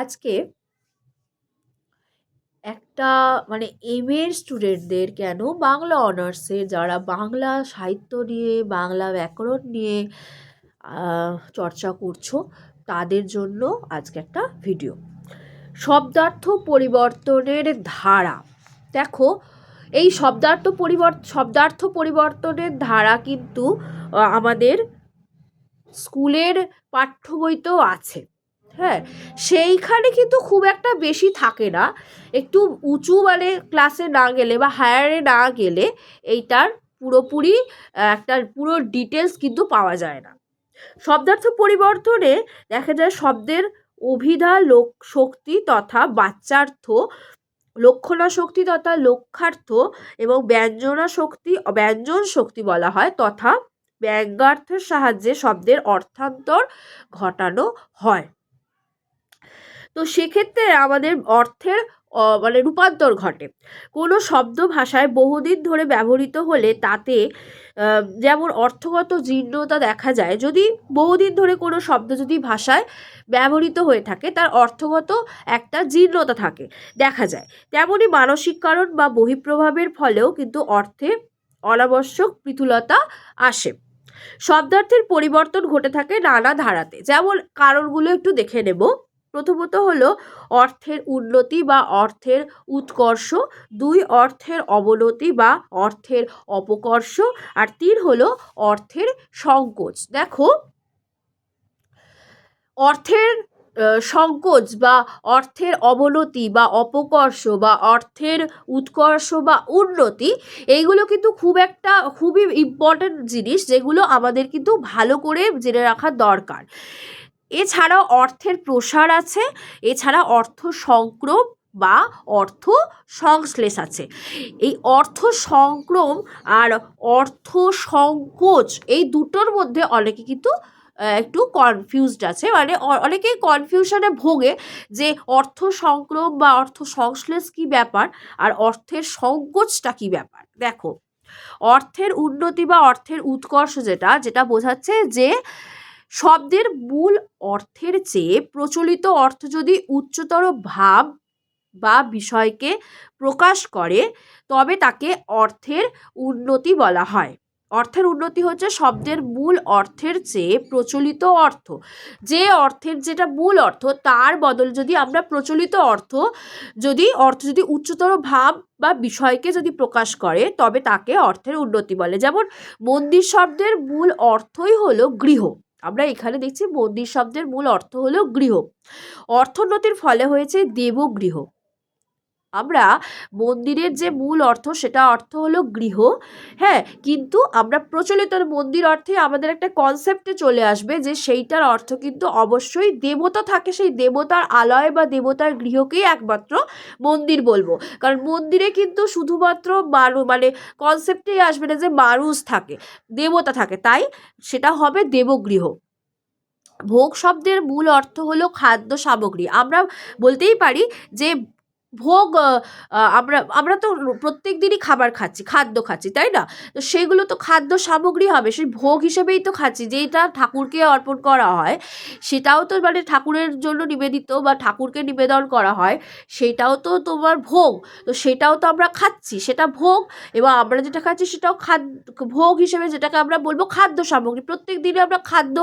আজকে একটা এমএর স্টুডেন্টদের কেন বাংলা অনার্সে যারা বাংলা সাহিত্য নিয়ে বাংলা ব্যাকরণ নিয়ে চর্চা করছো তাদের জন্য আজকে একটা ভিডিও। শব্দার্থ পরিবর্তনের ধারা। দেখো, এই শব্দার্থ পরিবর্তনের ধারা কিন্তু আমাদের স্কুলের পাঠ্য বইতেও আছে। হ্যাঁ, সেইখানে কিন্তু খুব একটা বেশি থাকে না। একটু উঁচু ক্লাসে না গেলে বা হায়ারে না গেলে এইটার পুরোপুরি একটা পুরো ডিটেলস কিন্তু পাওয়া যায় না। শব্দার্থ পরিবর্তনে দেখা যায় শব্দের অভিধা শক্তি তথা বাচ্যার্থ, লক্ষণা শক্তি তথা লক্ষ্যার্থ এবং ব্যঞ্জন শক্তি বলা হয় তথা ব্যঙ্গার্থের সাহায্যে শব্দের অর্থান্তর ঘটানো হয়। তো সেক্ষেত্রে আমাদের অর্থের রূপান্তর ঘটে। কোনো শব্দ ভাষায় বহুদিন ধরে ব্যবহৃত হলে তাতে যেমন অর্থগত জীর্ণতা দেখা যায়। যদি বহুদিন ধরে কোনো শব্দ যদি ভাষায় ব্যবহৃত হয়ে থাকে তার অর্থগত একটা জীর্ণতা দেখা যায়। তেমনই মানসিক কারণ বা বহিঃপ্রভাবের ফলেও কিন্তু অর্থে অনাবশ্যক পৃথুলতা আসে। শব্দার্থের পরিবর্তন ঘটে থাকে নানা ধারাতে। যেমন কারণগুলো একটু দেখে নেব। প্রথমত হলো অর্থের উন্নতি বা অর্থের উৎকর্ষ, 2 অর্থের অবনতি বা অর্থের অপকর্ষ, আর 3 হলো অর্থের সংকোচ। দেখো, অর্থের সংকোচ বা অর্থের অবনতি বা অপকর্ষ বা অর্থের উৎকর্ষ বা উন্নতি, এইগুলো কিন্তু খুবই ইম্পর্ট্যান্ট জিনিস, যেগুলো আমাদের কিন্তু ভালো করে জেনে রাখা দরকার। এছাড়াও অর্থের প্রসার আছে, এছাড়া অর্থ সংক্রম বা অর্থ সংশ্লেষ আছে। এই অর্থ সংক্রম আর অর্থ সংকোচ এই দুটোর মধ্যে অনেকে কিন্তু একটু কনফিউজড আছে, অনেকেই কনফিউশনে ভোগে যে অর্থ সংক্রম বা অর্থ সংশ্লেষ কী ব্যাপার আর অর্থের সংকোচটা কী ব্যাপার। দেখো, অর্থের উন্নতি বা অর্থের উৎকর্ষ যেটা বোঝাচ্ছে যে শব্দের মূল অর্থের চেয়ে প্রচলিত অর্থ যদি উচ্চতর ভাব বা বিষয়কে প্রকাশ করে তবে তাকে অর্থের উন্নতি বলা হয়। অর্থের উন্নতি হচ্ছে শব্দের মূল অর্থের চেয়ে প্রচলিত অর্থ, যে অর্থের যেটা মূল অর্থ তার বদলে যদি আমরা প্রচলিত অর্থ যদি উচ্চতর ভাব বা বিষয়কে যদি প্রকাশ করে তবে তাকে অর্থের উন্নতি বলে। যেমন মন্দির শব্দের মূল অর্থই হলো গৃহ। আমরা এখানে দেখছি মন্দির শব্দের মূল অর্থ হলো গৃহ। অর্থোন্নতির ফলে হয়েছে দেবগৃহ। আমরা মন্দিরের যে মূল অর্থ সেটা অর্থ হলো গৃহ। হ্যাঁ, কিন্তু আমরা প্রচলিত মন্দির অর্থে আমাদের একটা কনসেপ্টে চলে আসবে যে সেইটার অর্থ কিন্তু অবশ্যই দেবতা থাকে, সেই দেবতার আলয় বা দেবতার গৃহকেই একমাত্র মন্দির বলবো। কারণ মন্দিরে কিন্তু শুধুমাত্র কনসেপ্টেই আসবে না যে মানুষ থাকে, দেবতা থাকে, তাই সেটা হবে দেবগৃহ। ভোগ শব্দের মূল অর্থ হলো খাদ্য সামগ্রী। আমরা বলতেই পারি যে ভোগ, আমরা তো প্রত্যেক দিনই খাদ্য খাচ্ছি, তাই না? তো সেগুলো তো খাদ্য সামগ্রী হবে, সেই ভোগ হিসেবেই তো খাচ্ছি। যেটা ঠাকুরকে অর্পণ করা হয় সেটাও তো ঠাকুরের জন্য নিবেদিত বা ঠাকুরকে নিবেদন করা হয়, সেটাও তো তোমার ভোগ। তো সেটাও তো আমরা খাচ্ছি, সেটা ভোগ। এবং আমরা যেটা খাচ্ছি সেটাও ভোগ হিসেবে, যেটাকে আমরা বলবো খাদ্য সামগ্রী। প্রত্যেক দিনে আমরা খাদ্য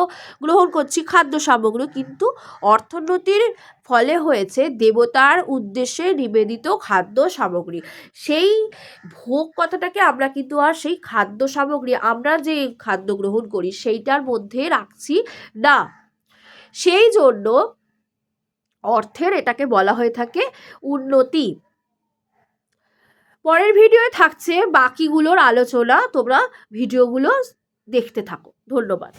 গ্রহণ করছি, খাদ্য সামগ্রী। কিন্তু অর্থোন্নতির ফলে হয়েছে দেবতার উদ্দেশ্যে নিবেদিত খাদ্য সামগ্রী। সেই ভোগ কথাটাকে আমরা কিন্তু আর সেই খাদ্য সামগ্রী, আমরা যে খাদ্য গ্রহণ করি সেইটার মধ্যে রাখছি না। সেই জন্য অর্থের এটাকে বলা হয়ে থাকে উন্নতি। পরের ভিডিওয়ে থাকছে বাকিগুলোর আলোচনা, তোমরা ভিডিওগুলো দেখতে থাকো। ধন্যবাদ।